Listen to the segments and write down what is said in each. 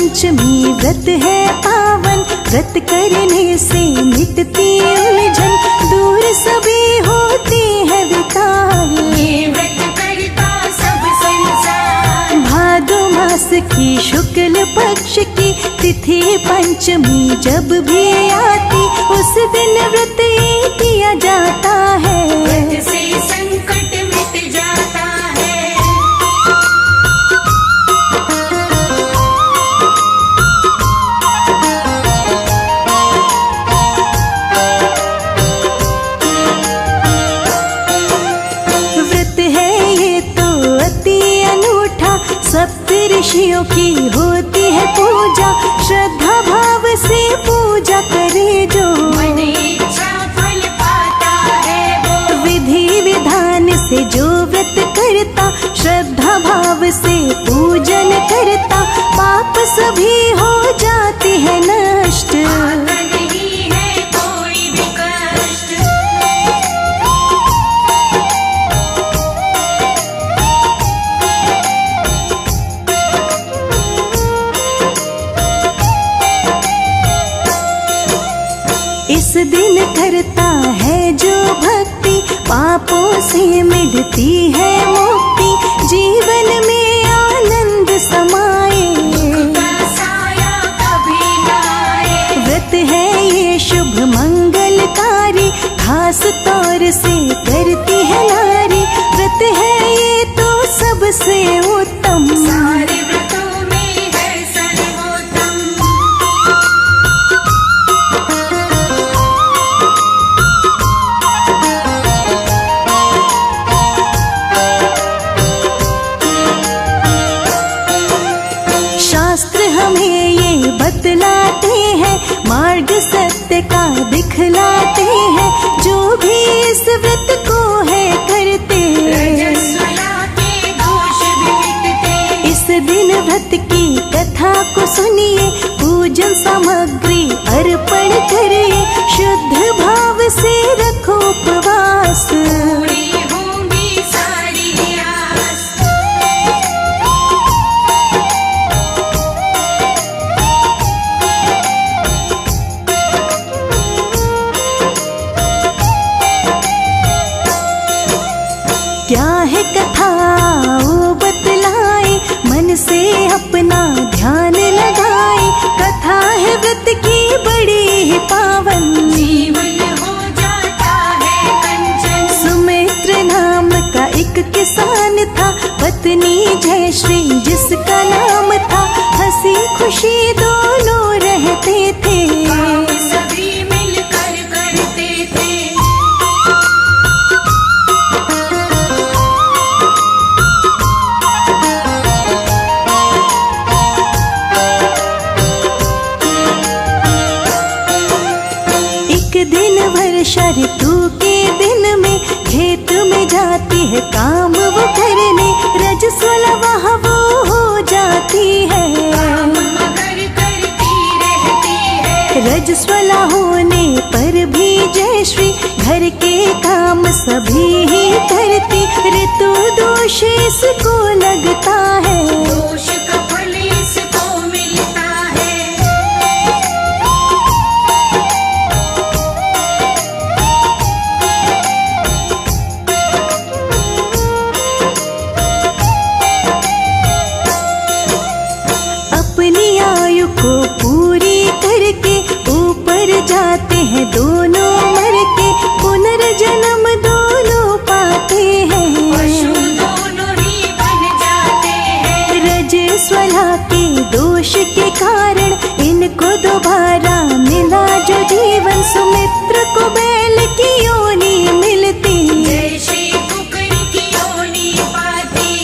पंचमी व्रत है पावन, व्रत करने से मिटती उलझन, दूर सभी होती है विकार। ये व्रत करता सब संसार। भादो मास की शुक्ल पक्ष की तिथि पंचमी जब भी आती, उस दिन व्रत ये किया जाता है। व्रत से संकट मिट जाता है। व्रत है ये तो अति अनूठा, सप्त ऋषियों की होती है पूजा, श्रद्धा भाव से पूजा करे जो, मन इच्छा फल पाता है वो। विधि विधान से जो व्रत करता, श्रद्धा भाव से पूजन करता, पाप सभी हो जाते हैं नष्ट। आता नहीं है कोई भी कष्ट। इस दिन करता है जो भक्ति, पापों से मिलती है मुक्ति, जीवन में आनंद समाए। का साया कभी न आए। व्रत है ये शुभ मंगलकारी, खास तौर से करती है नारी, व्रत है ये तो सबसे उत्तम। सारे व्रतों में है सर्वोत्तम। शास्त्र हमें ये बतलाते हैं, मार्ग सत्य का दिखलाते हैं, जो भी इस व्रत को है करते, रजस्वला के दोष भी मिटते। इस दिन व्रत की कथा को सुनिए, पूजन सामग्री अर्पण करिए, शुद्ध भाव से रखो उपवास। पूरी होंगी सारी आस। क्या है कथा वो बतलाए, मन से अपना ध्यान लगाए, कथा है व्रत की बड़ी ही पावन, जीवन हो जाता है कंचन। सुमित्र नाम का एक किसान था, पत्नी जयश्री जिसका नाम था, हंसी खुशी दोनों रहते थे। काम सभी मिलकर करते थे। एक दिन वर्षा ऋतु के दिन में, खेत में जाती है काम वो करने, रजस्वला वहाँ वो हो जाती है। काम मगर करती रहती है। रजस्वला होने पर भी जयश्री घर के काम सभी ही करती, ऋतु दोष इसको लगता है। दोष का फल इसको मिलता है। अपनी आयु को पूरी करके ऊपर जाते हैं दोनों मर के, पुनर्जन्म दोनों पाते हैं। पशु दोनों ही बन जाते हैं। रजस्वला के दोष के कारण इनको दोबारा मिला जो जीवन, सुमित्र को बैल की योनि मिलती, जयश्री कुकरी की योनि पाती।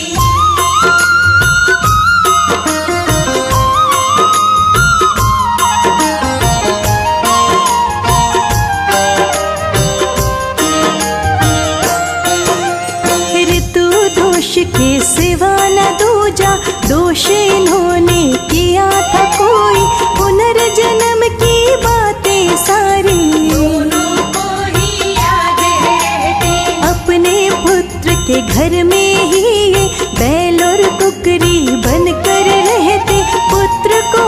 ऋतु दोष के सिवा न दूजा, दोष इन्होंने किया था कोई, पुनर्जन्म की बातें सारी दोनों को ही याद रहती। अपने पुत्र के घर में ही ये बैल और कुकरी बनकर रहते, पुत्र को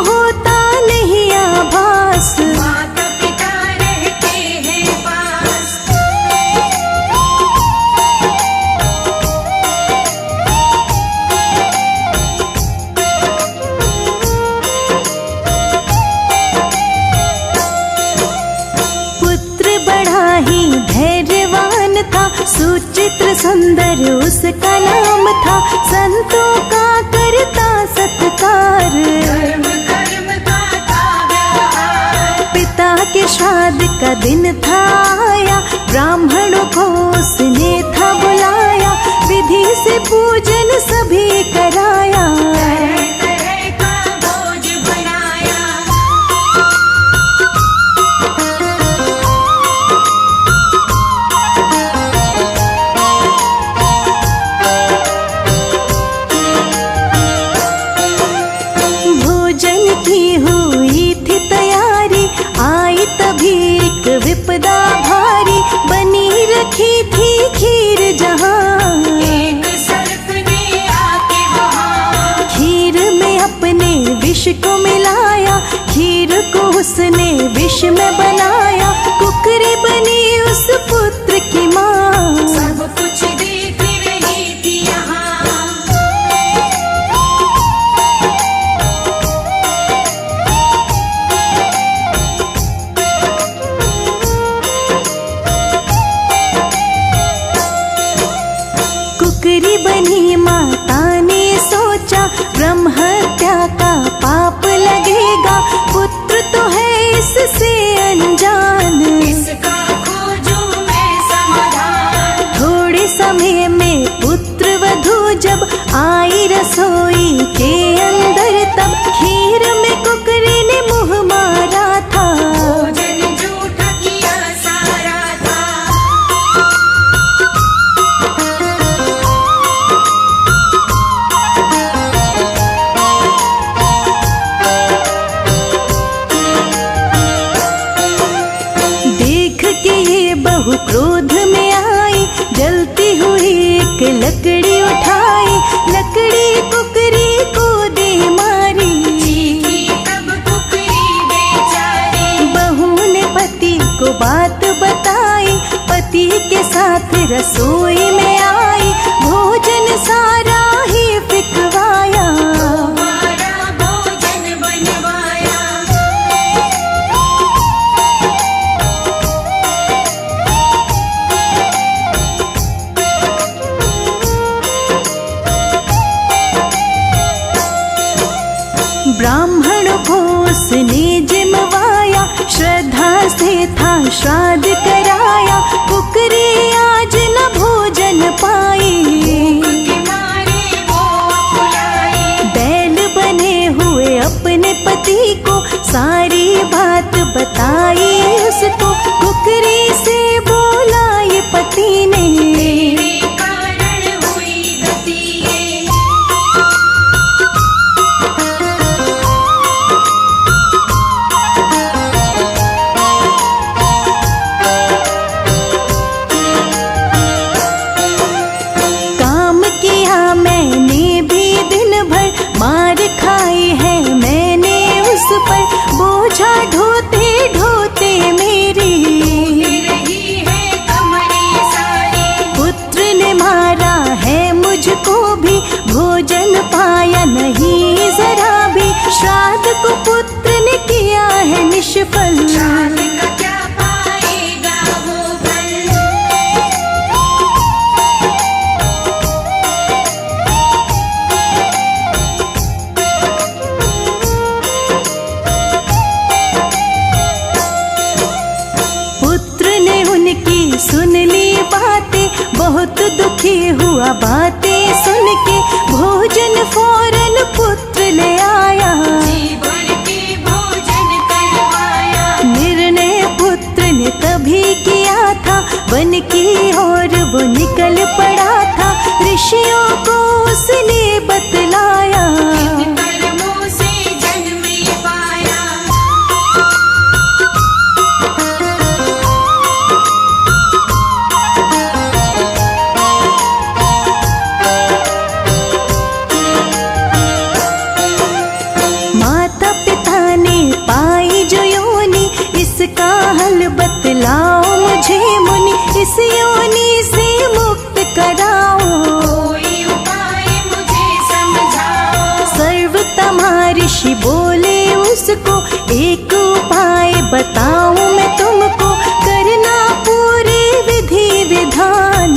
सुचित्र सुंदर उसका नाम था, संतों का करता सत्कार। कर्म कर्म का था व्यवहार, पिता के श्राद्ध का दिन था आया, ब्राह्मणों को उसने था बुलाया, विधि से पूजन सभी कराया। तरह तरह का भोज बनाया। भोजन की हुई थी तैयारी, आई तभी एक विपदा भारी, बनी रखी थी खीर जहाँ। एक सर्प ने आके वहाँ, खीर में अपने विष को मिलाया, खीर को उसने विष में बनाया, कुकरी बनी उस पुत्र की माँ। सब कुछ देख रही थी यहाँ। कुकरी बनी माता ने सोचा, ब्रह्म हत्या का पाप लगेगा, पुत्र तो है इससे अनजान। इसका खोजूं मैं समाधान। थोड़े समय में पुत्र वधू जब आई रसोई के अंदर, तब खीर में कुकरी ने मुँह मारा था। भोजन झूठा किया सारा था। देख के ये बहु क्रोध में आई, जलती हुई एक लकड़ी उठाई, लकड़ी कुकरी को दे मारी। चीखी तब कुकरी बेचारी, बहू ने पति को बात बताई, पति के साथ रसोई में आई, भोजन सारा ही फिकवाया। हमारा भोजन बनवाया। ब्राह्मण को उसने जिमवाया, श्रद्धा से था श्राद्ध कराया, कुकरी आज न भोजन पाई। के मारे वो बुलाई, बैल बने हुए अपने पति को सारी बात बताई उसको, कुकरी से बोला ये पति ने। तेरे कारण हुई गति ये। काम किया मैंने भी दिन भर, मार खाई है मैंने उस पर, बोझा ढोते ढोते मेरी। रही है कमरे सारी, पुत्र ने मारा है मुझको भी, भोजन पाया नहीं जरा भी, श्राद्ध को पुत्र ने किया है निष्फल। श्राद्ध का क्या पाएगा वो फल। पुत्र ने उनकी सुन ली बातें, बहुत दुखी हुआ बातें सुन के, भोजन फौरन पुत्र ले आया। जी भर के भोजन करवाया, निर्णय पुत्र ने तभी किया था, वन की ओर वो निकल पड़ा था, ऋषियों को उसने बतलाया। इन कर्मों से जन्म ये पाया। माता पिता ने पाई जो योनि, इसका हल बतलाओ मुझे मुनि, इस योनि से मुक्त कराओ। कोई उपाय मुझे समझाओ। सर्वतमा ऋषि बोले उसको, एक उपाय बताऊं मैं तुमको, करना पूरे विधि विधान।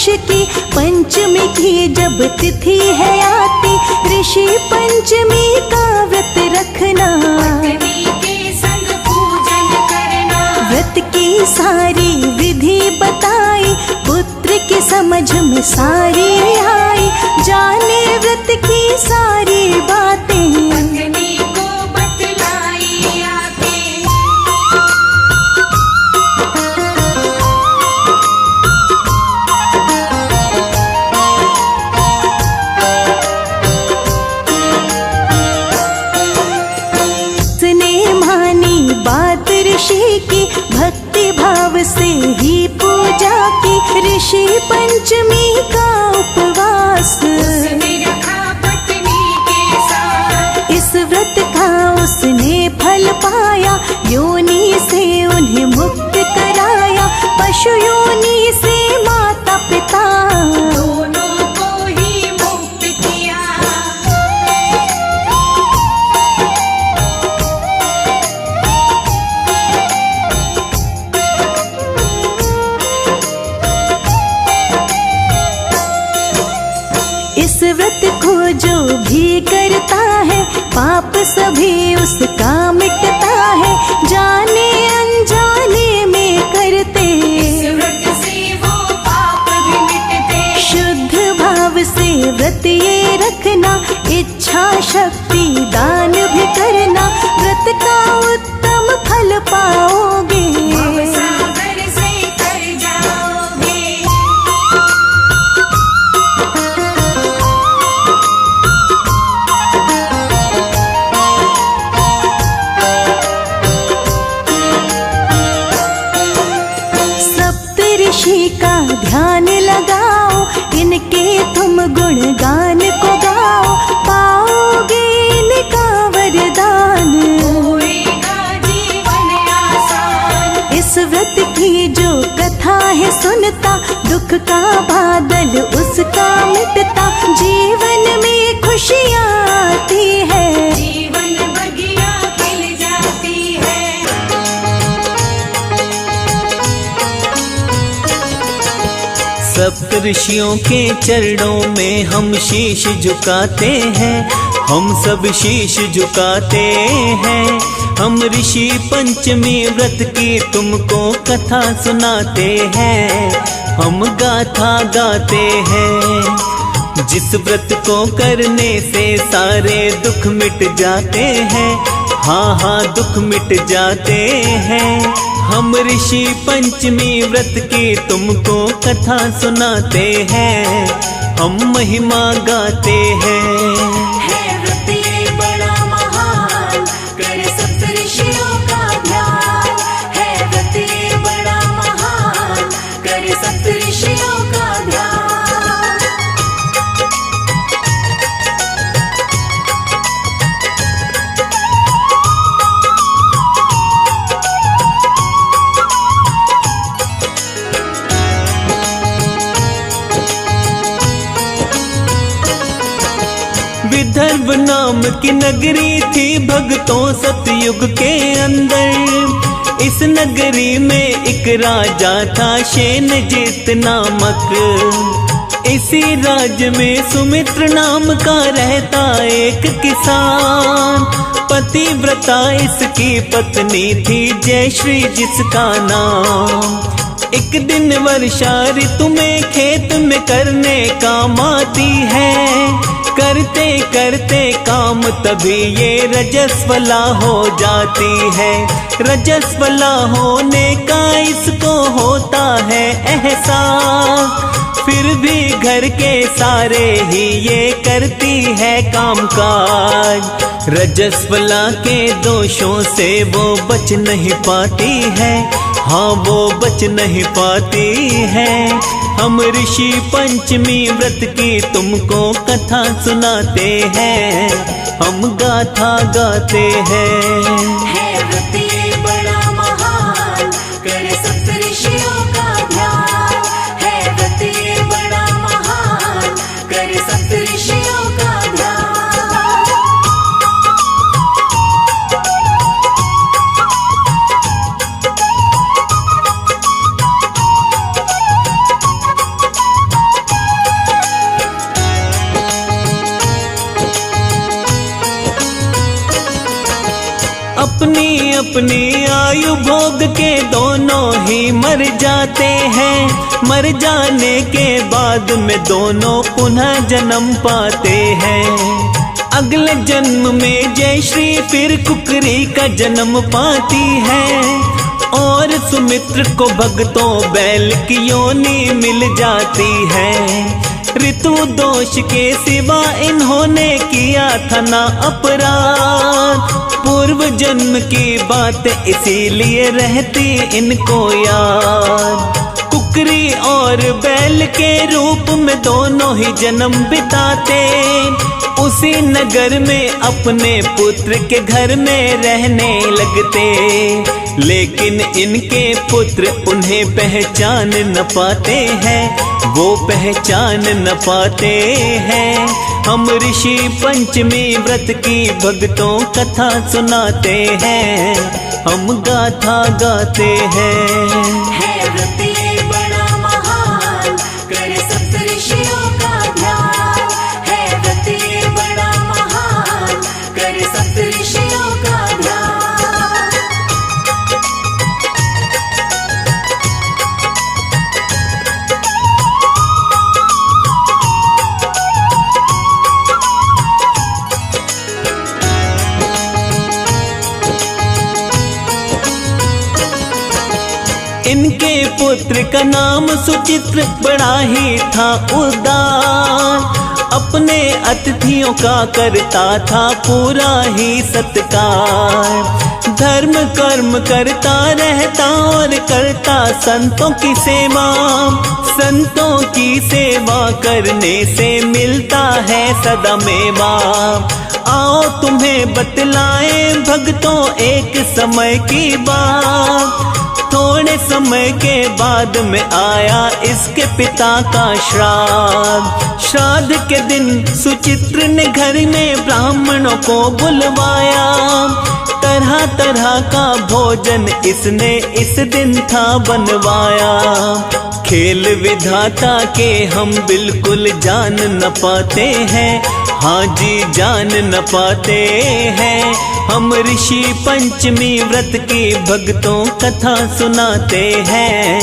वर्ष की पंचमी की जब तिथि है आती, ऋषि पंचमी का व्रत रखना। पत्नी के संग पूजन करना। व्रत की सारी विधि बताई, पुत्र की समझ में सारी आई, जाने व्रत की सारी बातें। पत्नी को बतलाई आके। उसने मानी बात ऋषि की, भक्ति भाव से ही पूजा की, ऋषि पंचमी का उपवास। उसने रखा पत्नी के साथ। इस व्रत का उसने फल पाया, योनि से उन्हें मुक्त कराया, पशु योनि से माता पिता। दोनों को ही मुक्त किया। इस व्रत को जो भी करता है, पाप सभी उसका मिटता है, जाने अनजाने में करते। इस व्रत से वो पाप भी मिटते। शुद्ध भाव से व्रत ये रखना, इच्छा शक्ति दान भी करना, व्रत का उत्तम फल पाओगे। सागर से कर जाओगे। सप्तऋषि का ध्यान लगाओ, इनके तुम गुणगान को गाओ, पाओगे इनका वरदान। होएगा जीवन आसान। इस व्रत की जो कथा है सुनता, दुख का बादल उसका मिटता, जीवन में खुशियाँ आती है। जीवन बगिया खिल जाती है। सप्तऋषियों के चरणों में हम शीश झुकाते हैं, हम सब शीश झुकाते हैं। हम ऋषि पंचमी व्रत की तुमको कथा सुनाते हैं, हम गाथा गाते हैं। जिस व्रत को करने से सारे दुख मिट जाते हैं, हाँ हाँ दुख मिट जाते हैं। हम ऋषि पंचमी व्रत की तुमको कथा सुनाते हैं, हम महिमा गाते हैं। है व्रत ये बड़ा महान, करे सप्तऋषियों का ध्यान। है व्रत ये बड़ा महान, करे सप्तऋषियों का ध्यान। विदर्भ नाम की नगरी थी भक्तों सतयुग के अंदर। इस नगरी में एक राजा था शेनजित नामक। इसी राज्य में सुमित्र नाम का रहता एक किसान। पतिव्रता इसकी पत्नी थी जयश्री जिसका नाम। एक दिन वर्षा ऋतु में खेत में करने काम आती है। करते करते काम तभी ये रजस्वला हो जाती है। रजस्वला होने का इसको होता है एहसास। फिर भी घर के सारे ही ये करती है कामकाज। रजस्वला के दोषों से वो बच नहीं पाती है, हाँ वो बच नहीं पाती है। हम ऋषि पंचमी व्रत की तुमको कथा सुनाते हैं, हम गाथा गाते हैं। है व्रत ये बड़ा महान, करे सप्तऋषियों का ध्यान। है व्रत ये बड़ा महान, करे सप्तऋषियों का ध्यान। के दोनों ही मर जाते हैं। मर जाने के बाद में दोनों पुनः जन्म पाते हैं। अगले जन्म में जयश्री फिर कुकरी का जन्म पाती है और सुमित्र को भक्तों बैल की योनि मिल जाती है। ऋतु दोष के सिवा इन्होंने किया था ना अपराध। पूर्व जन्म की बात इसीलिए रहती इनको याद। कुकरी और बैल के रूप में दोनों ही जन्म बिताते उसी नगर में अपने पुत्र के घर में रहने लगते। लेकिन इनके पुत्र उन्हें पहचान न पाते हैं, वो पहचान न पाते हैं। हम ऋषि पंचमी व्रत की भक्तों कथा सुनाते हैं, हम गाथा गाते हैं। है व्रत ये बड़ा महान, करे सप्त ऋषियों का ध्यान। है व्रत ये बड़ा महान, करे सप्त ऋषियों का ध्यान। इनके पुत्र का नाम सुचित्र बड़ा ही था उदार। अपने अतिथियों का करता था पूरा ही सत्कार। धर्म कर्म करता रहता और करता संतों की सेवा। संतों की सेवा करने से मिलता है सदा मेवा। आओ तुम्हें बतलाएं भक्तों एक समय की बात। थोड़े समय के बाद में आया इसके पिता का श्राद्ध। श्राद्ध के दिन सुचित्र ने घर में ब्राह्मणों को बुलवाया। तरह तरह का भोजन इसने इस दिन था बनवाया। खेल विधाता के हम बिल्कुल जान न पाते हैं, हाँ जी जान न पाते हैं। हम ऋषि पंचमी व्रत की भक्तों कथा सुनाते हैं,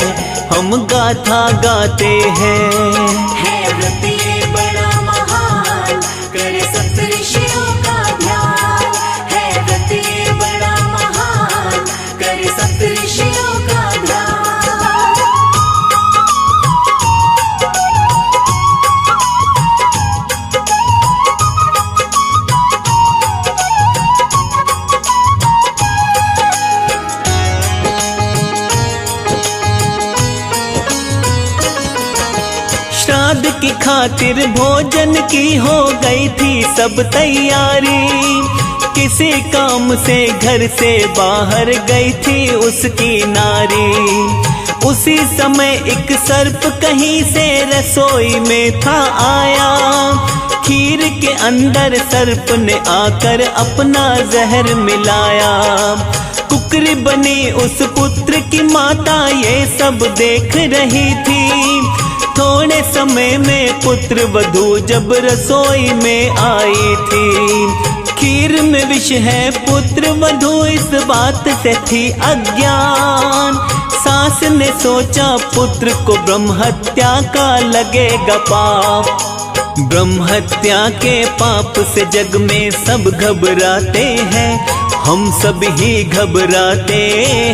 हम गाथा गाते हैं। है व्रत ये बड़ा महान, करे सप्त ऋषियों का ध्यान। है व्रत ये बड़ा महान, करे सप्त ऋषियों का ध्यान। श्राद्ध की खातिर भोजन की हो गई थी सब तैयारी। किसी काम से घर से बाहर गई थी उसकी नारी। उसी समय एक सर्प कहीं से रसोई में था आया। खीर के अंदर सर्प ने आकर अपना जहर मिलाया। कुकरी बनी उस पुत्र की माता ये सब देख रही थी। थोड़े समय में पुत्र वधू जब रसोई में आई थी। खीर में विष है पुत्र वधू इस बात से थी अज्ञान। सास ने सोचा पुत्र को ब्रह्म हत्या का लगेगा पाप। ब्रह्म हत्या के पाप से जग में सब घबराते हैं, हम सब ही घबराते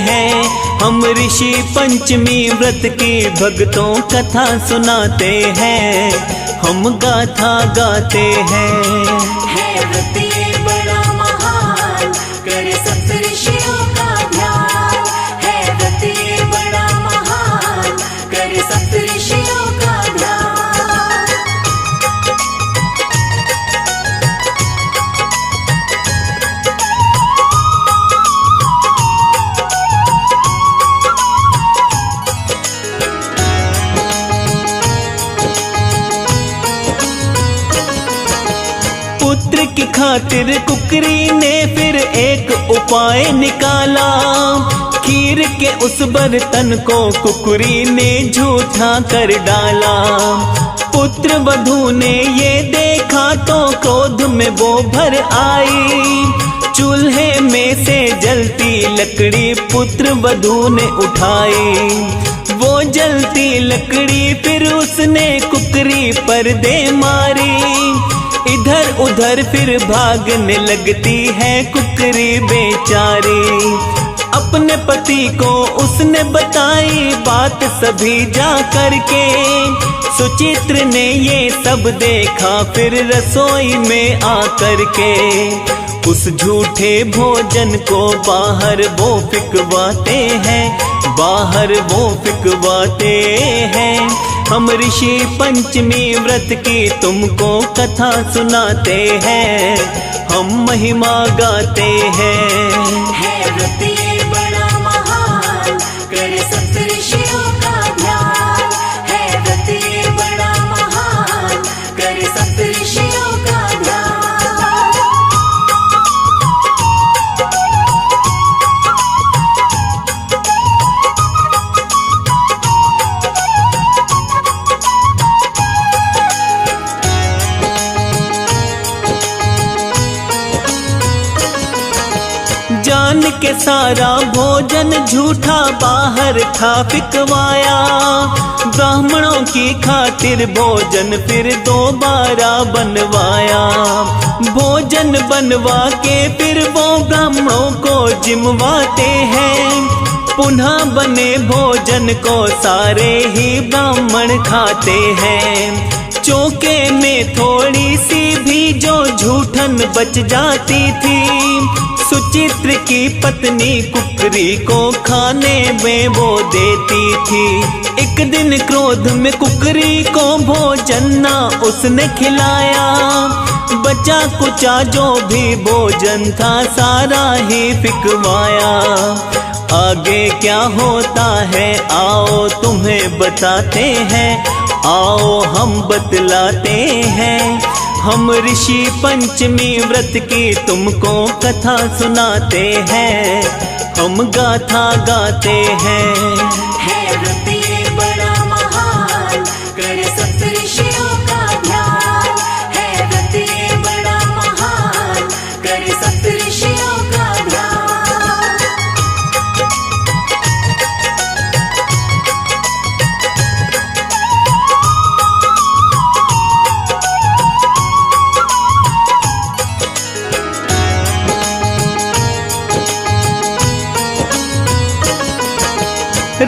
हैं। हम ऋषि पंचमी व्रत की भक्तों कथा सुनाते हैं, हम गाथा गाते हैं। है व्रत ये बड़ा महान, करे सप्त ऋषियों का ध्यान। है व्रत ये बड़ा महान, करे सप्त ऋषियों का ध्यान। पुत्र की खातिर कुकरी ने फिर एक उपाय निकाला। खीर के उस बर्तन को कुकरी ने झूठा कर डाला। पुत्र वधू ने ये देखा तो क्रोध में वो भर आई। चूल्हे में से जलती लकड़ी पुत्र वधू ने उठाई, वो जलती लकड़ी फिर उसने कुकरी पर दे मारी। इधर उधर फिर भागने लगती है कुकरी बेचारी। अपने पति को उसने बताई बात सभी जा करके। सुचित्र ने ये सब देखा फिर रसोई में आकर के उस झूठे भोजन को बाहर वो फिकवाते हैं, बाहर वो फिकवाते हैं। हम ऋषि पंचमी व्रत की तुमको कथा सुनाते हैं, हम महिमा गाते हैं। है व्रत ये बड़ा महान, करे सप्तऋषियों का ध्यान। है व्रत ये बड़ा महान, करे सप्तऋषियों का ध्यान। जान के सारा भोजन झूठा बाहर था फिकवाया। ब्राह्मणों की खातिर भोजन फिर दोबारा बनवाया। भोजन बनवा के फिर वो ब्राह्मणों को जिमवाते हैं। पुनः बने भोजन को सारे ही ब्राह्मण खाते हैं। चौके में थोड़ी सी भी जो झूठन बच जाती थी, सुचित्र की पत्नी कुकरी को खाने में वो देती थी। एक दिन क्रोध में कुकरी को भोजन ना उसने खिलाया। बचा कुचा जो भी भोजन था सारा ही फिकवाया। आगे क्या होता है आओ तुम्हें बताते हैं, आओ हम बतलाते हैं। हम ऋषि पंचमी व्रत की तुमको कथा सुनाते हैं, हम गाथा गाते हैं। है व्रत ये बड़ा महान, करे सप्तऋषियों का ध्यान। है व्रत ये बड़ा महान, करे सप्तऋषियों का ध्यान।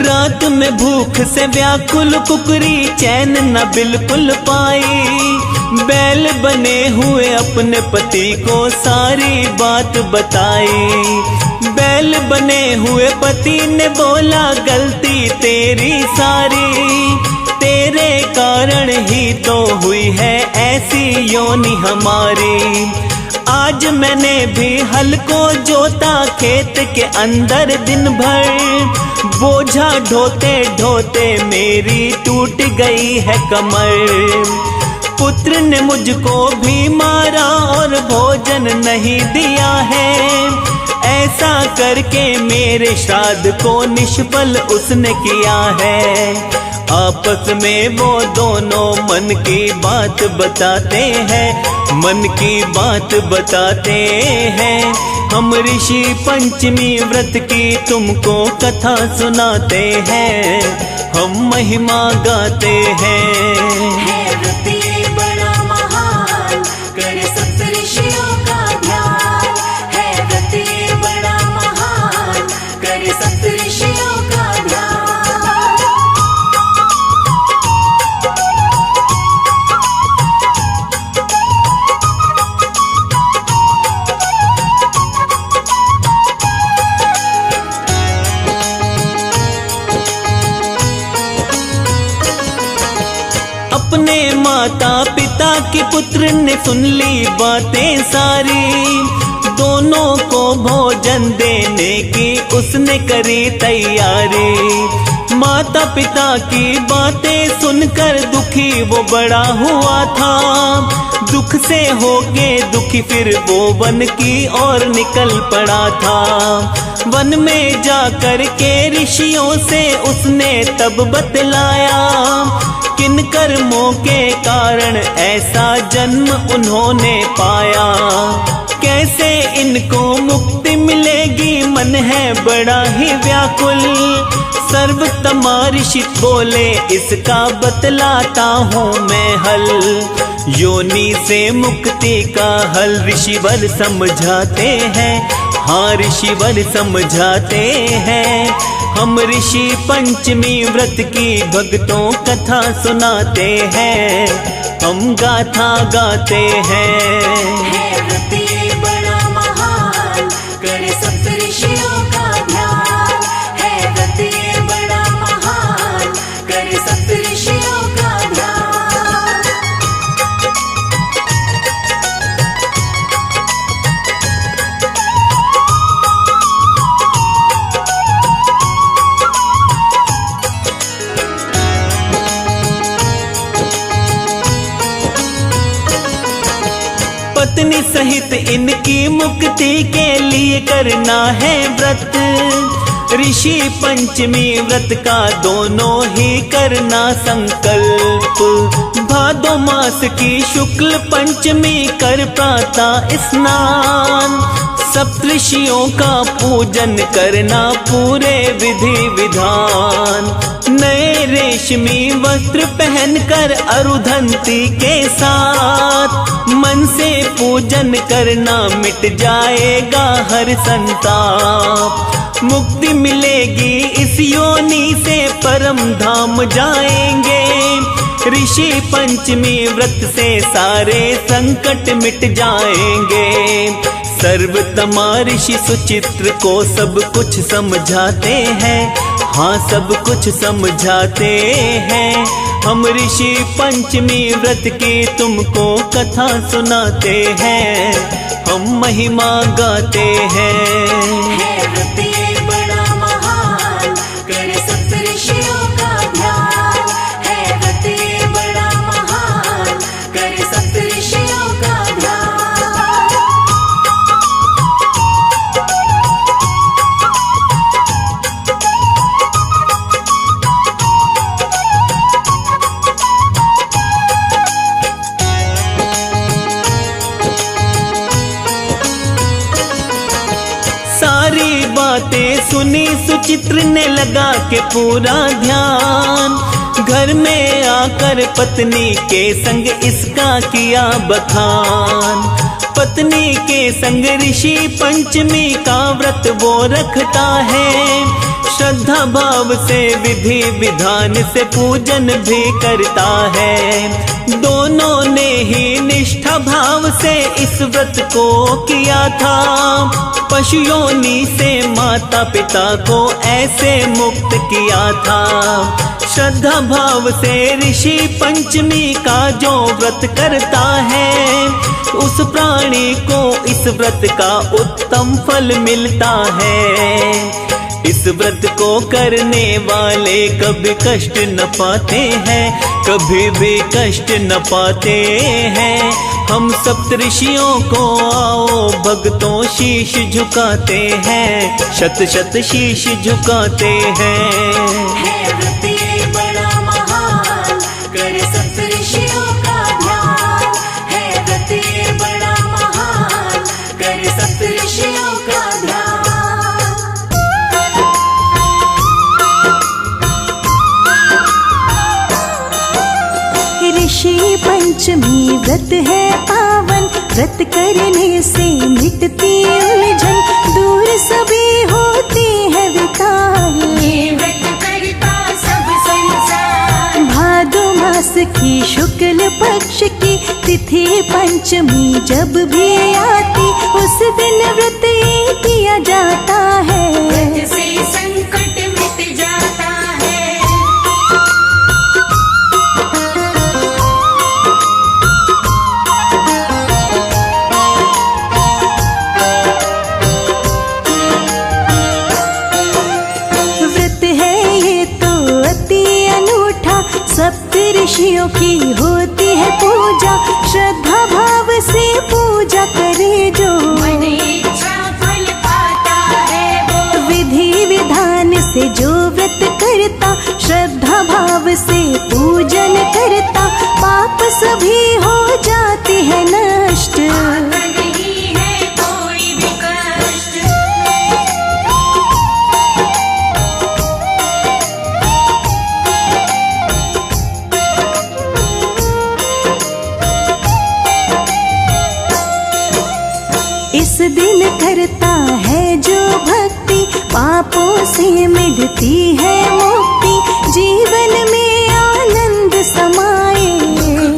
रात में भूख से व्याकुल कुकरी चैन न बिल्कुल पाई। बैल बने हुए अपने पति को सारी बात बताई। बैल बने हुए पति ने बोला गलती तेरी सारी, तेरे कारण ही तो हुई है ऐसी योनि हमारी। आज मैंने भी हल को जोता खेत के अंदर दिन भर। बोझा ढोते ढोते मेरी टूट गई है कमर। पुत्र ने मुझको भी मारा और भोजन नहीं दिया है। ऐसा करके मेरे श्राद्ध को निष्फल उसने किया है। आपस में वो दोनों मन की बात बताते हैं, मन की बात बताते हैं। हम ऋषि पंचमी व्रत की तुमको कथा सुनाते हैं, हम महिमा गाते हैं। है व्रत ये बड़ा महान, करे सप्तऋषियों का ध्यान। है व्रत ये बड़ा महान, करे सप्तऋषियों का ध्यान। अपने माता पिता के पुत्र ने सुन ली बातें सारी। दोनों को भोजन देने की उसने करी तैयारी। माता पिता की बातें सुनकर दुखी वो बड़ा हुआ था। दुख से होके दुखी फिर वो वन की ओर निकल पड़ा था। वन में जाकर के ऋषियों से उसने तब बतलाया, किन कर्मों के कारण ऐसा जन्म उन्होंने पाया। कैसे इनको मुक्ति मिलेगी, मन है बड़ा ही व्याकुल। सर्वतमा ऋषि बोले इसका बतलाता हूँ मैं हल। योनि से मुक्ति का हल ऋषिवर समझाते हैं, हाँ ऋषिवर समझाते हैं। हम ऋषि पंचमी व्रत की भक्तों कथा सुनाते हैं, हम गाथा गाते हैं। है व्रत ये बड़ा महान, करे सप्तऋषियों का ध्यान। है व्रत ये बड़ा महान, करे सप्तऋषियों का ध्यान। पत्नी सहित इनकी मुक्ति के लिए करना है व्रत। ऋषि पंचमी व्रत का दोनों ही करना संकल्प। भादो मास की शुक्ल पंचमी कर प्रातः स्नान। सप्तऋषियों का पूजन करना पूरे विधि विधान। नए रेशमी वस्त्र पहनकर अरुधंती के साथ मन से पूजन करना, मिट जाएगा हर संताप। मुक्ति मिलेगी इस योनि से, परम धाम जाएंगे। ऋषि पंचमी व्रत से सारे संकट मिट जाएंगे। सर्वतमा ऋषि सुचित्र को सब कुछ समझाते हैं, हाँ सब कुछ समझाते हैं। हम ऋषि पंचमी व्रत की तुमको कथा सुनाते हैं, हम महिमा गाते हैं। है व्रत ये बड़ा महान, करे सप्तऋषियों का ध्यान। है व्रत ये बड़ा महान, करे सप्तऋषियों का ध्यान। सारी बातें सुनी सुचित्र ने लगा के पूरा ध्यान। घर में आकर पत्नी के संग इसका किया बखान। पत्नी के संग ऋषि पंचमी का व्रत वो रखता है। श्रद्धा भाव से विधि विधान से पूजन भी करता है। दोनों ने ही निष्ठा भाव से इस व्रत को किया था। पशु योनि से माता पिता को ऐसे मुक्त किया था। श्रद्धा भाव से ऋषि पंचमी का जो व्रत करता है, उस प्राणी को इस व्रत का उत्तम फल मिलता है। इस व्रत को करने वाले कभी कष्ट न पाते हैं, कभी भी कष्ट न पाते हैं। हम सप्तऋषियों को आओ भक्तों शीश झुकाते हैं, शत शत शीश झुकाते हैं। है व्रत ये बड़ा महान, करे सप्तऋषियों का ध्यान। है व्रत ये बड़ा महान, करे सप्तऋषियों का ध्यान। ऋषि पंचमी व्रत है पावन, व्रत करने से मिटती उलझन, दूर सभी होती है विकार। ये व्रत करता सब संसार। भादो मास की शुक्ल पक्ष की तिथि पंचमी जब भी आती, उस दिन व्रत ये किया जाता है। व्रत से संकट मिट जाता है। व्रत है ये तो अति अनूठा, सप्तऋषियों की होती है पूजा। श्रद्धा भाव से पूजा करे जो, मन इच्छा फल पाता है वो। विधि विधान से जो व्रत करता, श्रद्धा भाव से पूजन करता, पाप सभी हो जाते हैं नष्ट। नहीं है मिलती है मुक्ति, जीवन में आनंद समाए।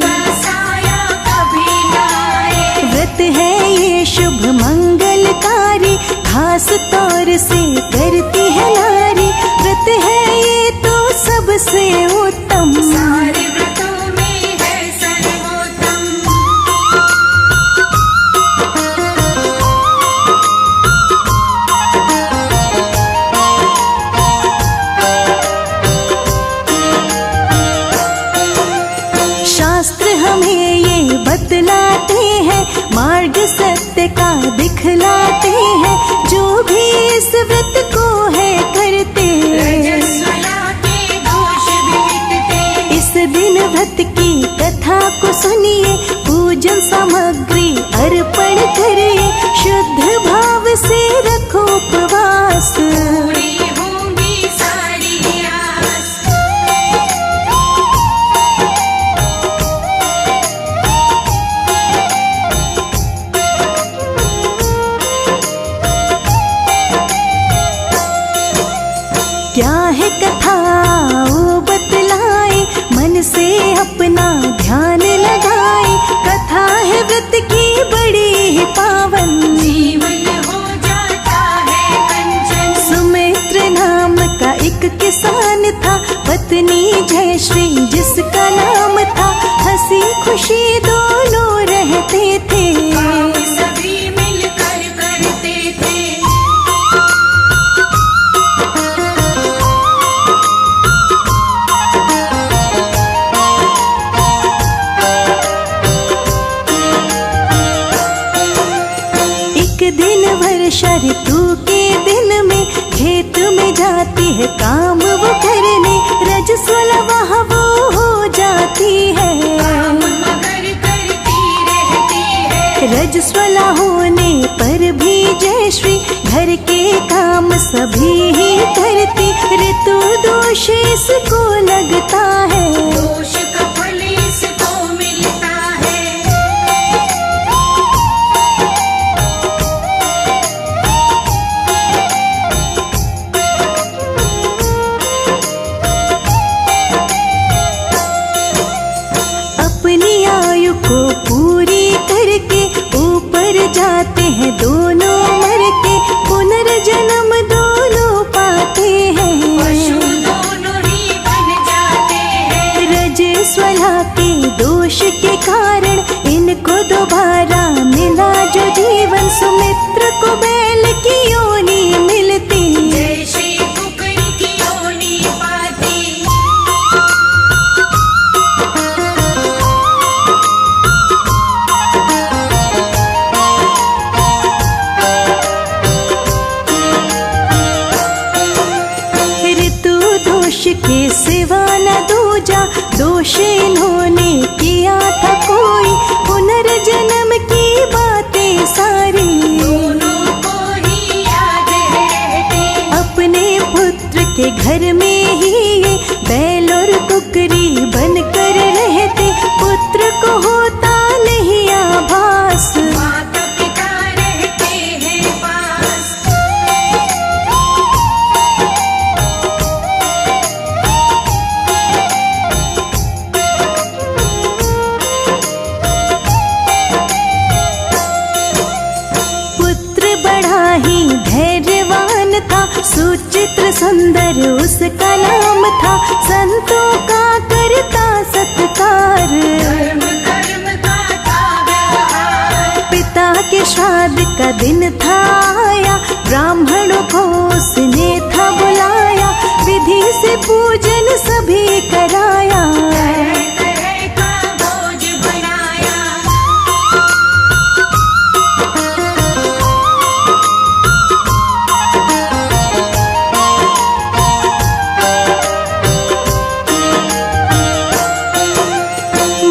का साया कभी न आए। व्रत है ये शुभ मंगलकारी, खास तौर से करती है नारी। व्रत है ये तो सबसे उत्तम, सारे व्रतों में है सर्वोत्तम। शास्त्र हमें ये बतलाते हैं, मार्ग सत्य का दिखलाते हैं। जो भी इस व्रत को है करते, रजस्वला के दोष भी मिटते। इस दिन व्रत की कथा को सुनिए, पूजन सामग्री अर्पण करिए। शुद्ध भाव से रखो उपवास, पूरी होंगी सारी आस। क्या है कथा वो बतलाए, मन से अपना ध्यान लगाए। कथा है व्रत की बड़ी ही पावन, जीवन हो जाता है कंचन। सुमित्र नाम का एक किसान था, पत्नी जयश्री जिसका नाम था। हंसी खुशी दोनों रहते थे, काम सभी मिलकर करते थे। एक दिन वर्षा ऋतु के दिन में खेत में जाती है काम वो करने। रजस्वला वहाँ वो हो जाती है, काम मगर करती रहती है। रजस्वला होने पर भी जयश्री घर के काम सभी ही करती। ऋतु दोष इसको लगता है, दोष का फल इसको मिलता है। अपनी आयु को पूरी करके ऊपर जाते हैं दोनों मर के। पुनर्जन्म दोनों पाते हैं, पशु दोनों ही बन जाते हैं। रजस्वला के दोष के कारण इनको दोबारा मिला जो जीवन। सुमित्र को बैल की योनि मिलती, जयश्री कुकरी की योनि पाती। ऋतु दोष के सिवा न दूजा दोष इन्होंने किया था कोई। पुनर्जन्म की बातें सारी दोनों को ही याद रहती। अपने पुत्र के घर में ही ये बैल और कुकरी बनकर रहते। पुत्र को होता नहीं आभास, माता पिता रहते हैं पास। पुत्र बड़ा ही धैर्यवान था, सुचित्र सुंदर उसका नाम था। संतों का करता सत्कार, धर्म कर्म का था व्यवहार। पिता के श्राद्ध का दिन था आया, ब्राह्मणों को उसने था बुलाया। विधि से पूजन सभी कराया, तरह तरह का भोज बनाया।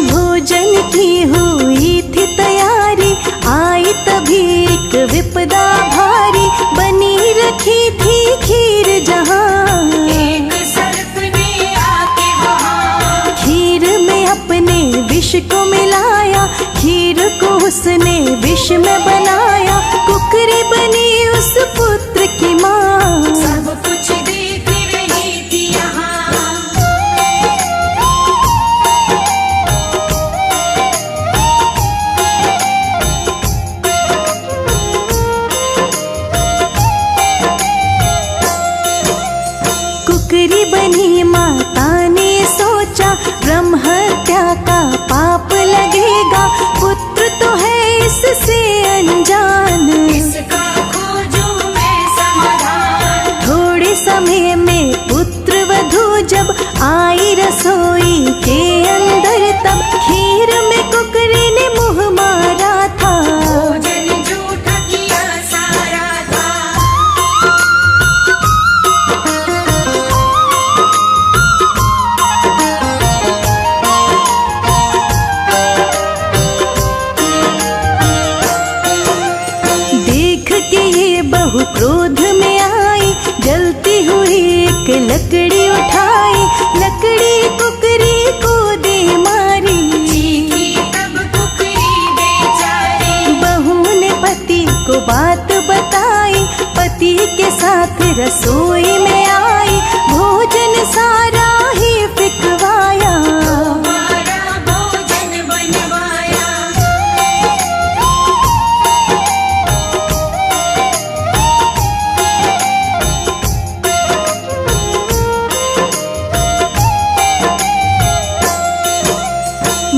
भोजन की हुई थी तैयारी, आई तभी एक विपदा भारी। बनी रखी थी खीर जहाँ, एक सर्प ने आके वहाँ खीर में अपने विष को मिलाया। खीर को उसने विष में बनाया, कुकरी बनी उस पुत्र की माँ। सब कुछ देख बनी माता ने सोचा ब्रह्म हत्या का पाप लगेगा, पुत्र तो है इससे अनजान। इसका खोजूं मैं समाधान। थोड़े समय में पुत्र वधू जब आई रसोई के अंदर, तब खीर में कुकरी ने मुँह मारा था। भोजन झूठा किया सारा था। देख के ये बहू क्रोध में आई, जलती हुई एक लकड़ी उठाई, लकड़ी कुकरी को दे मारी। चीखी तब कुकरी बेचारी। बहू ने पति को बात बताई, पति के साथ रसोई में आई, भोजन सारा ही फिकवाया। हमारा भोजन बनवाया।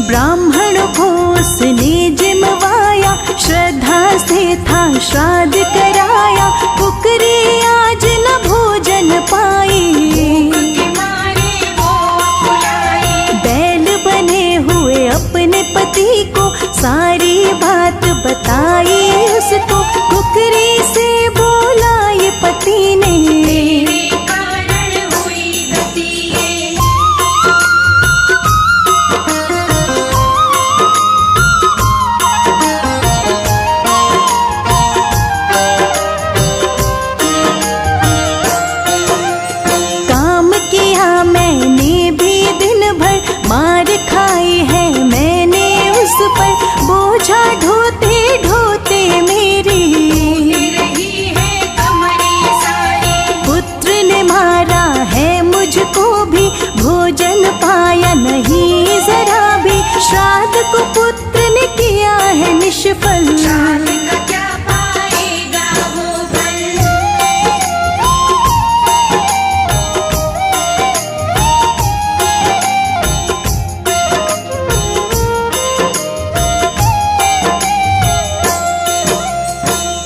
ब्राह्मण को उसने जिमवाया, श्रद्धा से था श्राद्ध कराया, कुकरी आज न भोजन पाई। के मारे वो बुलाई। बैल बने हुए अपने पति को सारी बात बताई उसको, कुकरी से बोला ये पति ने। तेरे कारण हुई गति ये। काम किया मैंने भी दिन भर, मार खाई है मैंने उस पर, बोझा ढोते ढोते मेरी। रही है कमरे सारी। पुत्र ने मारा है मुझको भी, भोजन पाया नहीं जरा भी, श्राद्ध को पुत्र ने किया है निष्फल। श्राद्ध का क्या पाएगा वो फल।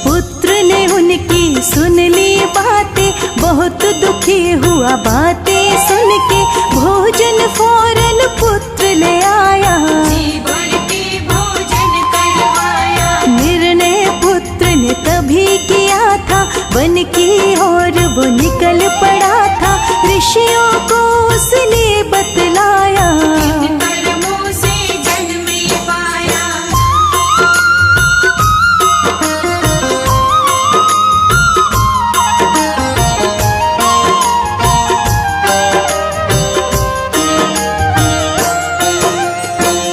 पुत्र ने उनकी सुन ली बातें, बहुत दुखी हुआ बातें सुन के, भोजन फौरन पुत्र ले आया। जी भर के भोजन करवाया। निर्णय पुत्र ने तभी किया था, वन की ओर वो निकल पड़ा था, ऋषियों को उसने बतलाया। इन कर्मों से जन्मे पाया।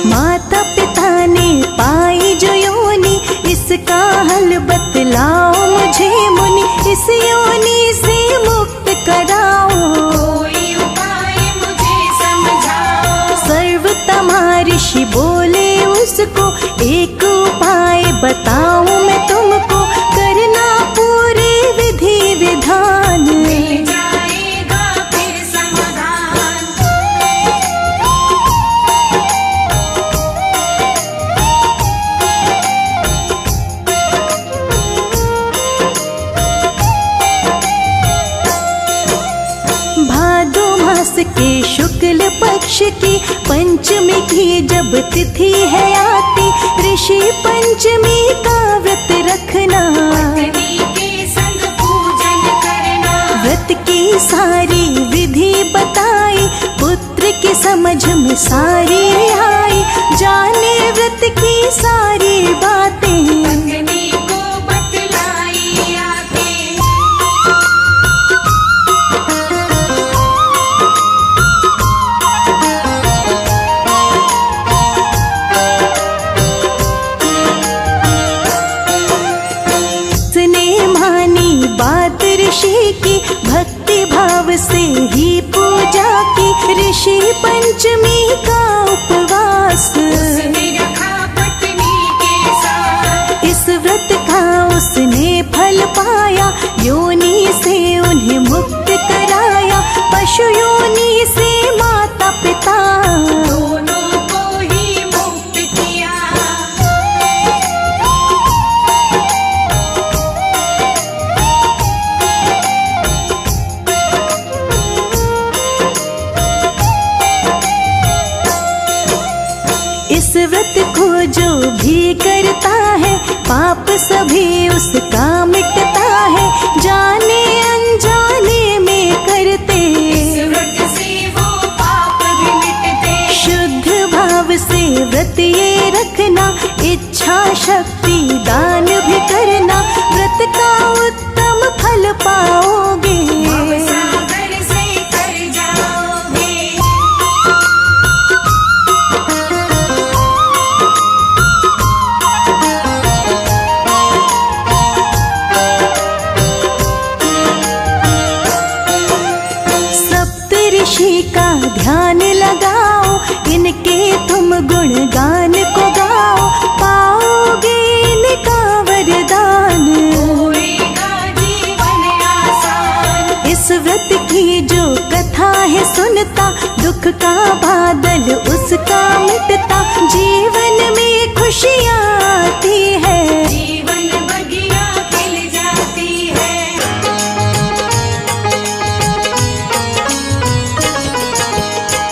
माता पिता ने पाई जो योनि, इसका हल बतलाओ मुझे मुनि, इस योनि से मुक्त कराओ। कोई उपाय मुझे समझाओ। सर्वतमा ऋषि बोले उसको, एक उपाय बताऊं मैं तुमको, करना पूरे विधि विधान। मिल जाएगा फिर समाधान। भादो मास के शुक्ल पक्ष की पंचमी की जब तिथि है आती, ऋषि पंचमी का व्रत रखना। पत्नी के संग पूजन करना। व्रत की सारी विधि बताई, पुत्र की समझ में सारी आई, जाने व्रत की सारी बातें। पत्नी को बतलाई आके। उसने मानी बात ऋषि की, भक्ति भाव से ही पूजा की, ऋषि पंचमी का उपवास। उसने रखा पत्नी के साथ। इस व्रत का उसने फल पाया, योनि से उन्हें मुक्त कराया, पशु इक्षु योनि से माता पिता दोनों को ही मुक्त किया। इस व्रत को जो भी करता है पाप सभी उसका मिटता है, जाने अनजाने में करते व्रत से वो पाप भी मिटते। शुद्ध भाव से व्रत ये रखना, इच्छा शक्ति दान भी करना, व्रत का उत्तम फल पाओगे। सागर से कर जाओगे। ऋषि का ध्यान लगाओ, इनके तुम गुणगान को गाओ, पाओगे इनका वरदान, होएगा जीवन आसान। इस व्रत की जो कथा है सुनता, दुख का बादल उसका मिटता, जीवन में खुशियाँ आती है, जीवन बगिया खिल जाती है।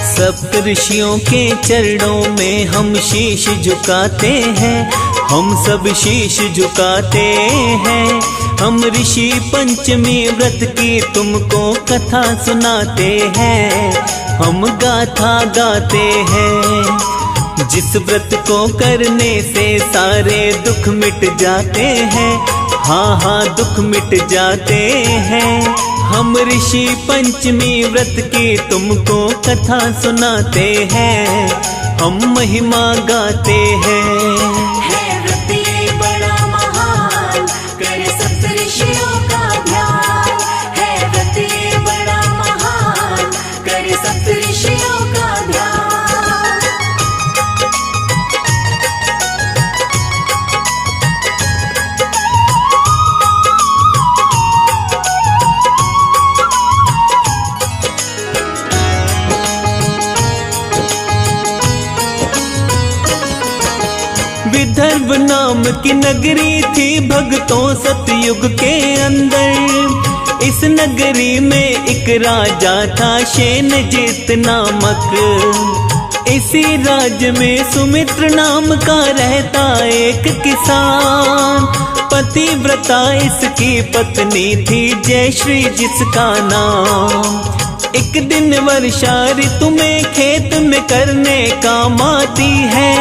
सप्त ऋषियों के चरणों में हम शीश झुकाते हैं, हम सब शीश झुकाते हैं। हम ऋषि पंचमी व्रत की तुमको कथा सुनाते हैं, हम गाथा गाते हैं। जिस व्रत को करने से सारे दुख मिट जाते हैं, हाँ हाँ दुख मिट जाते हैं। हम ऋषि पंचमी व्रत की तुमको कथा सुनाते हैं, हम महिमा गाते हैं। है व्रत ये बड़ा महान, करे सप्त ऋषियों का ध्यान, है व्रत ये बड़ा महान, करे सप्त ऋषियों का ध्यान। विदर्भ नाम की नगरी थी भक्तों सतयुग के अंदर। इस नगरी में एक राजा था शेनजित नामक। इसी राज्य में सुमित्र नाम का रहता एक किसान। पतिव्रता इसकी पत्नी थी जयश्री जिसका नाम। एक दिन वर्षा ऋतु में खेत में करने काम आती है।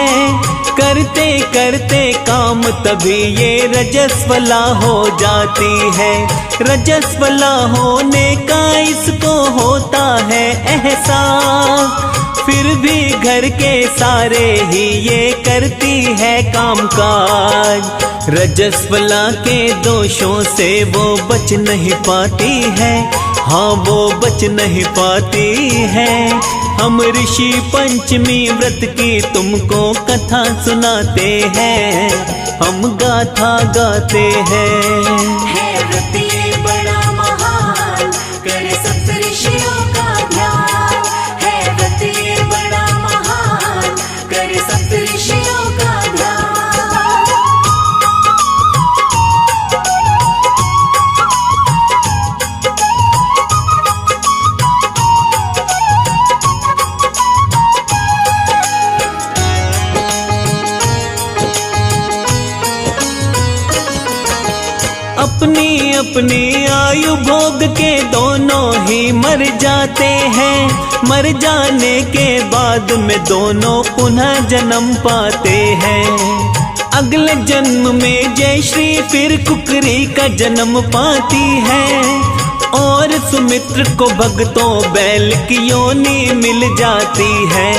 करते करते काम तभी ये रजस्वला हो जाती है। रजस्वला होने का इसको होता है एहसास, फिर भी घर के सारे ही ये करती है कामकाज। रजस्वला के दोषों से वो बच नहीं पाती है, हाँ वो बच नहीं पाती है। हम ऋषि पंचमी व्रत की तुमको कथा सुनाते हैं, हम गाथा गाते हैं। है व्रत ये बड़ा महान, करे सप्त ऋषियों का ध्यान, है व्रत ये बड़ा महान, करे सप्त ऋषियों का ध्यान। अपनी अपनी आयु भोग के दोनों ही मर जाते हैं। मर जाने के बाद में दोनों पुनः जन्म पाते हैं। अगले जन्म में जयश्री फिर कुकरी का जन्म पाती है। और सुमित्र को भक्तों बैल की योनि मिल जाती है।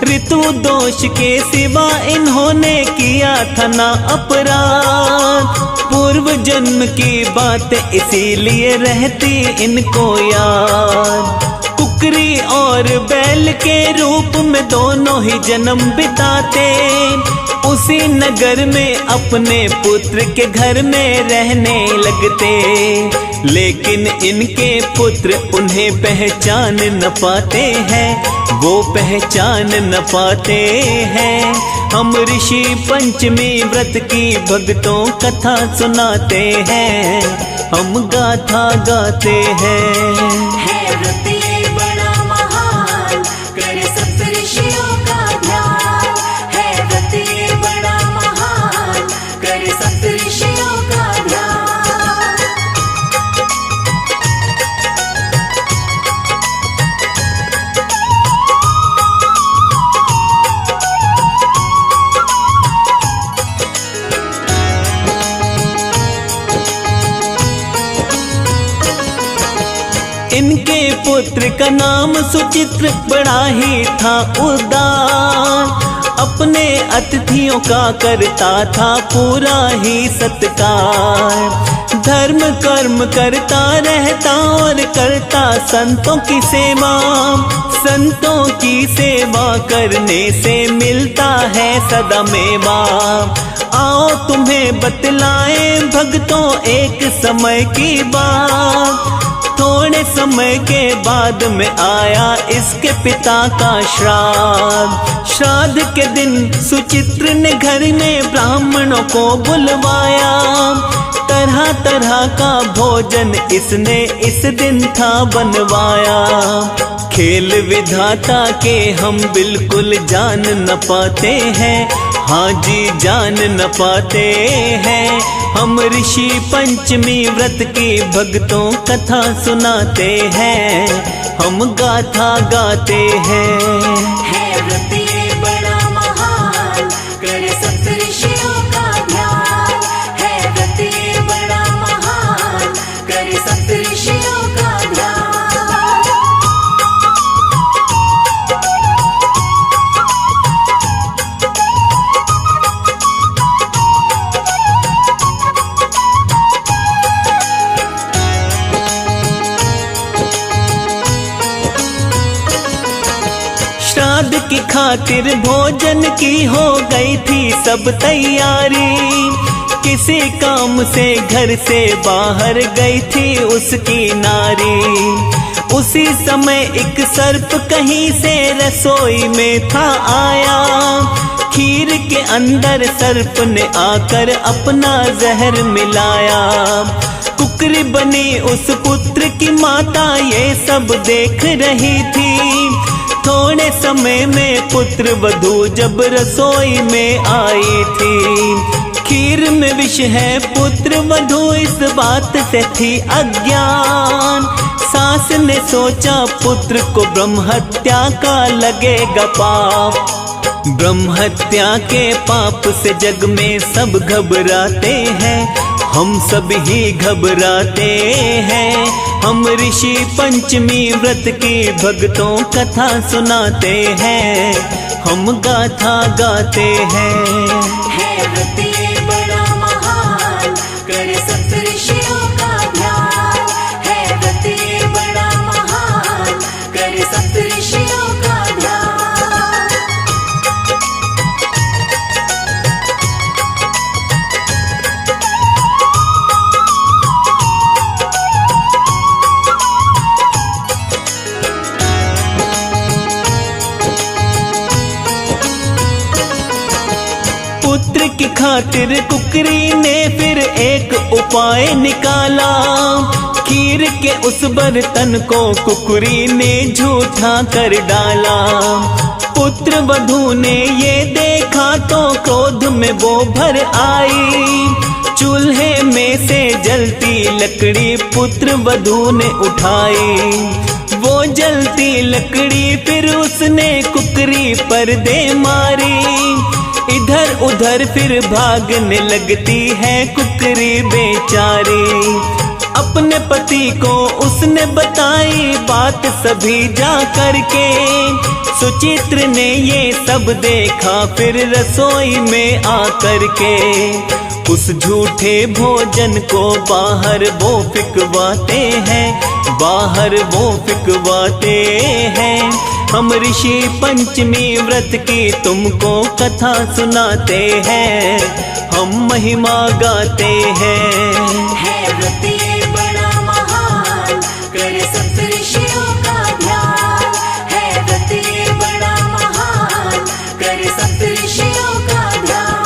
ऋतु दोष के सिवा इन्होंने किया था ना अपराध। पूर्व जन्म की बात इसीलिए रहती इनको याद। कुकरी और और बैल के रूप में दोनों ही जन्म बिताते। उसी नगर में अपने पुत्र के घर में रहने लगते। लेकिन इनके पुत्र उन्हें पहचान न पाते हैं, वो पहचान न पाते हैं। हम ऋषि पंचमी व्रत की भक्तों कथा सुनाते हैं, हम गाथा गाते हैं। है व्रत ये बड़ा महान, करे सप्तऋषियों का ध्यान। है व्रत ये बड़ा महान, करे सप्तऋषियों का ध्यान। इनके पुत्र का नाम सुचित्र बड़ा ही था उदार। अपने अतिथियों का करता था पूरा ही सत्कार। धर्म कर्म करता रहता और करता संतों की सेवा। संतों की सेवा करने से मिलता है सदा मेवा। आओ तुम्हें बतलाएं भक्तों एक समय की बात। थोड़े समय के बाद में आया इसके पिता का श्राद्ध। श्राद्ध के दिन सुचित्र ने घर में ब्राह्मणों को बुलवाया। तरह तरह का भोजन इसने इस दिन था बनवाया। खेल विधाता के हम बिल्कुल जान न पाते हैं, हाँ जी जान न पाते हैं। हम ऋषि पंचमी व्रत की भक्तों कथा सुनाते हैं, हम गाथा गाते हैं। है व्रत ये बड़ा महान, करे सप्तऋषियों का ध्यान। है व्रत ये बड़ा महान, करे सप्तऋषियों का ध्यान। श्राद्ध की खातिर भोजन की हो गई थी सब तैयारी। किसी काम से घर से बाहर गई थी उसकी नारी। उसी समय एक सर्प कहीं से रसोई में था आया। खीर के अंदर सर्प ने आकर अपना जहर मिलाया। कुकरी बनी उस पुत्र की माता ये सब देख रही थी। थोड़े समय में पुत्र वधू जब रसोई में आई थी। खीर में विष है पुत्र वधू इस बात से थी अज्ञान। सास ने सोचा पुत्र को ब्रह्म हत्या का लगेगा पाप। ब्रह्म हत्या के पाप से जग में सब घबराते हैं, हम सब ही घबराते हैं। हम ऋषि पंचमी व्रत की भक्तों कथा सुनाते हैं, हम गाथा गाते हैं। है व्रत ये बड़ा महान, करे सप्तऋषियों का ध्यान। है व्रत ये बड़ा महान, करे सप्तऋषियों का ध्यान। पुत्र की खातिर कुकरी ने फिर एक उपाय निकाला। खीर के उस बर्तन को कुकरी ने झूठा कर डाला। पुत्र वधू ने ये देखा तो क्रोध में वो भर आई। चूल्हे में से जलती लकड़ी पुत्र वधू ने उठाई। वो जलती लकड़ी फिर उसने कुकरी पर दे मारी। इधर उधर फिर भागने लगती है कुकरी बेचारी। अपने पति को उसने बताई बात सभी जा करके। सुचित्र ने ये सब देखा फिर रसोई में आकर के उस झूठे भोजन को बाहर वो फिकवाते हैं, बाहर वो फिकवाते हैं। हम ऋषि पंचमी व्रत की तुमको कथा सुनाते हैं, हम महिमा गाते हैं। है व्रत ये बड़ा महान, करे सप्तऋषियों का ध्यान। है व्रत ये बड़ा महान, करे सप्तऋषियों का ध्यान।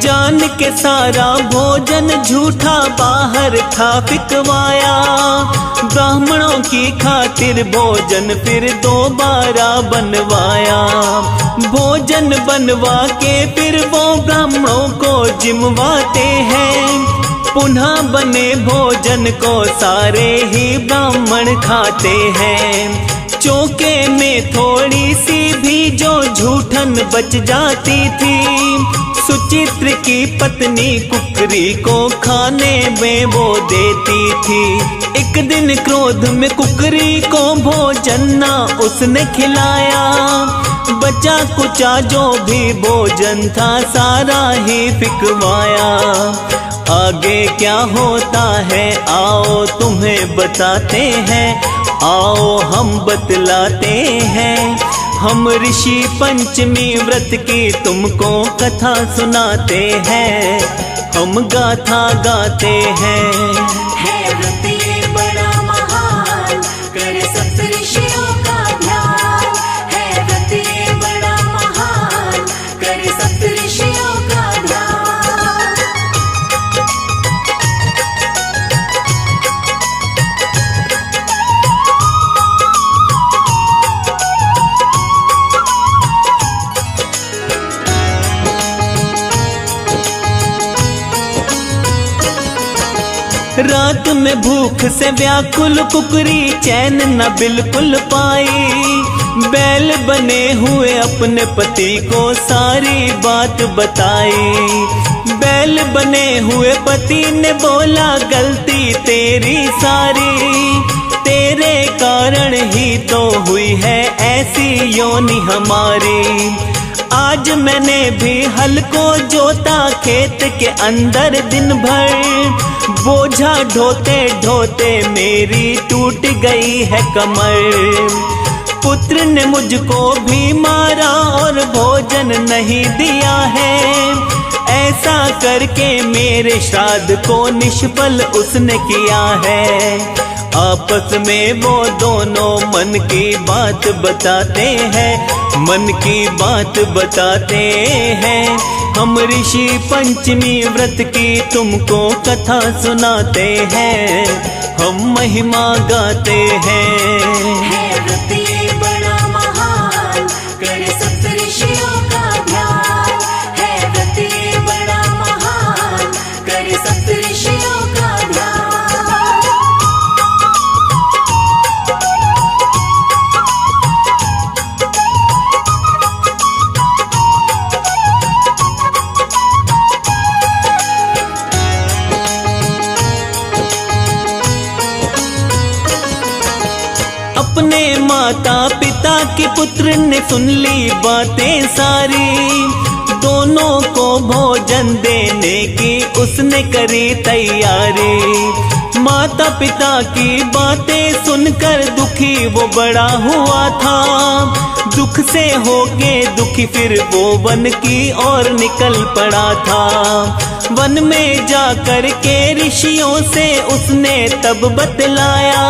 जान के सारा भोजन झूठा बाहर था फिकवाया। ब्राह्मणों की खातिर भोजन फिर दोबारा बनवाया। भोजन बनवा के फिर वो ब्राह्मणों को जिमवाते हैं। पुनः बने भोजन को सारे ही ब्राह्मण खाते हैं। चौके में थोड़ी सी भी जो झूठन बच जाती थी, सुचित्र की पत्नी कुकरी को खाने में वो देती थी। एक दिन क्रोध में कुकरी को भोजन ना उसने खिलाया। बचा कुचा जो भी भोजन था सारा ही फिकवाया। आगे क्या होता है आओ तुम्हें बताते हैं, आओ हम बतलाते हैं। हम ऋषि पंचमी व्रत की तुमको कथा सुनाते हैं, हम गाथा गाते हैं। है व्रत ये बड़ा महान, करे सप्तऋषियों का ध्यान। है व्रत ये बड़ा महान, करे सप्तऋषियों का ध्यान। रात में भूख से व्याकुल कुकरी चैन न बिल्कुल पाई। बैल बने हुए अपने पति को सारी बात बताई। बैल बने हुए पति ने बोला गलती तेरी सारी, तेरे कारण ही तो हुई है ऐसी योनि हमारी। आज मैंने भी हल को जोता खेत के अंदर दिन भर। बोझा ढोते ढोते मेरी टूट गई है कमर। पुत्र ने मुझको भी मारा और भोजन नहीं दिया है। ऐसा करके मेरे श्राद्ध को निष्फल उसने किया है। आपस में वो दोनों मन की बात बताते हैं, मन की बात बताते हैं। हम ऋषि पंचमी व्रत की तुमको कथा सुनाते हैं, हम महिमा गाते हैं। है व्रत ये बड़ा महान, करे सप्तऋषियों का ध्यान। है व्रत ये बड़ा महान, करे सप्तऋषियों का ध्यान। अपने माता पिता के पुत्र ने सुन ली बातें सारी। दोनों को भोजन देने की उसने करी तैयारी। माता पिता की बातें सुनकर दुखी वो बड़ा हुआ था। दुख से होके दुखी फिर वो वन की ओर निकल पड़ा था। वन में जाकर के ऋषियों से उसने तब बतलाया,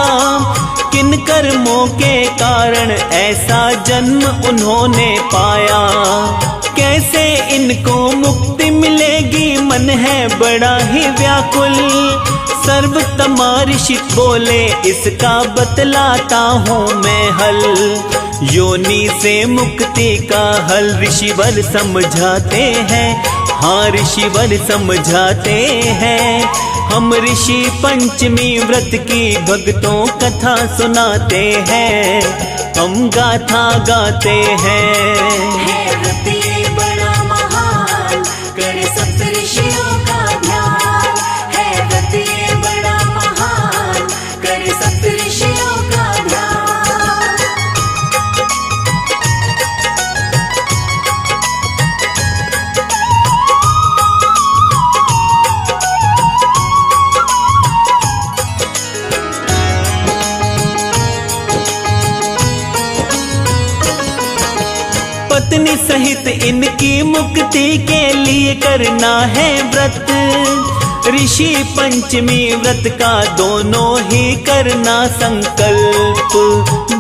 किन कर्मों के कारण ऐसा जन्म उन्होंने पाया। कैसे इनको मुक्ति मिलेगी मन है बड़ा ही व्याकुल। सर्वतमा ऋषि बोले इसका बतलाता हूँ मैं हल। योनि से मुक्ति का हल ऋषिवर समझाते हैं, हाँ ऋषिवर समझाते हैं। हम ऋषि पंचमी व्रत की भक्तों कथा सुनाते हैं, हम गाथा गाते हैं। है व्रत ये बड़ा महान, करे सप्तऋषियों का ध्यान। है व्रत ये बड़ा महान, करे सप्तऋषियों का ध्यान। पत्नी सहित इनकी मुक्ति के लिए करना है व्रत। ऋषि पंचमी व्रत का दोनों ही करना संकल्प।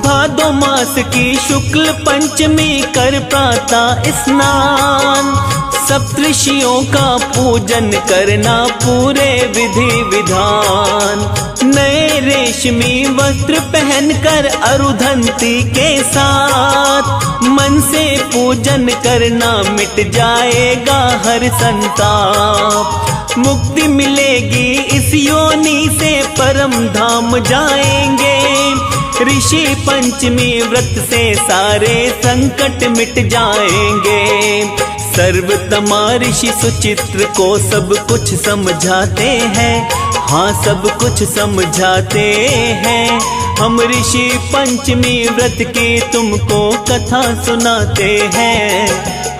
भादो मास की शुक्ल पंचमी कर प्रातः स्नान। सप्तऋषियों का पूजन करना पूरे विधि विधान। नए रेशमी वस्त्र पहनकर अरुधंती के साथ मन से पूजन करना, मिट जाएगा हर संताप। मुक्ति मिलेगी इस योनि से, परम धाम जाएंगे। ऋषि पंचमी व्रत से सारे संकट मिट जाएंगे। सर्वतमा ऋषि सुचित्र को सब कुछ समझाते हैं, हाँ सब कुछ समझाते हैं। हम ऋषि पंचमी व्रत की तुमको कथा सुनाते हैं,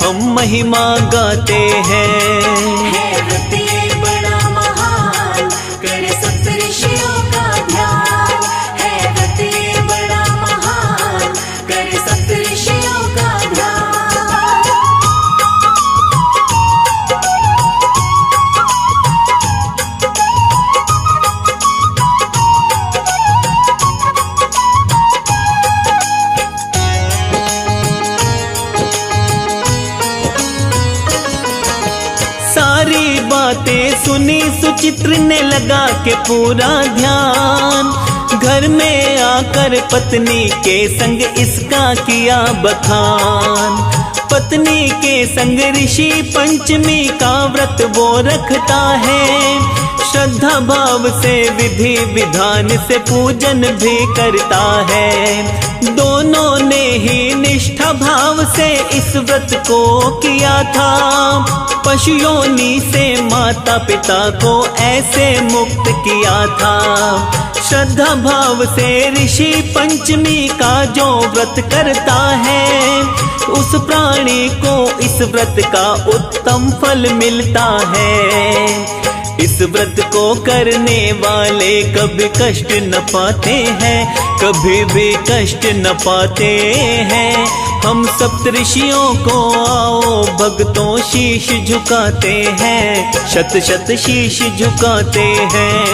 हम महिमा गाते हैं। है व्रत ये बड़ा महान, करे सप्तऋषियों का ध्यान। है व्रत ये बड़ा महान, करे सप्तऋषियों का ध्यान। सारी बातें सुनी सुचित्र ने लगा के पूरा ध्यान। घर में आकर पत्नी के संग इसका किया बखान। पत्नी के संग ऋषि पंचमी का व्रत वो रखता है। श्रद्धा भाव से विधि विधान से पूजन भी करता है। दोनों ने ही निष्ठा भाव से इस व्रत को किया था। पशु योनि से माता पिता को ऐसे मुक्त किया था। श्रद्धा भाव से ऋषि पंचमी का जो व्रत करता है, उस प्राणी को इस व्रत का उत्तम फल मिलता है। इस व्रत को करने वाले कभी कष्ट न पाते हैं, कभी भी कष्ट न पाते हैं। हम सप्तऋषियों को आओ भक्तों शीश झुकाते हैं, शत शत शीश झुकाते हैं।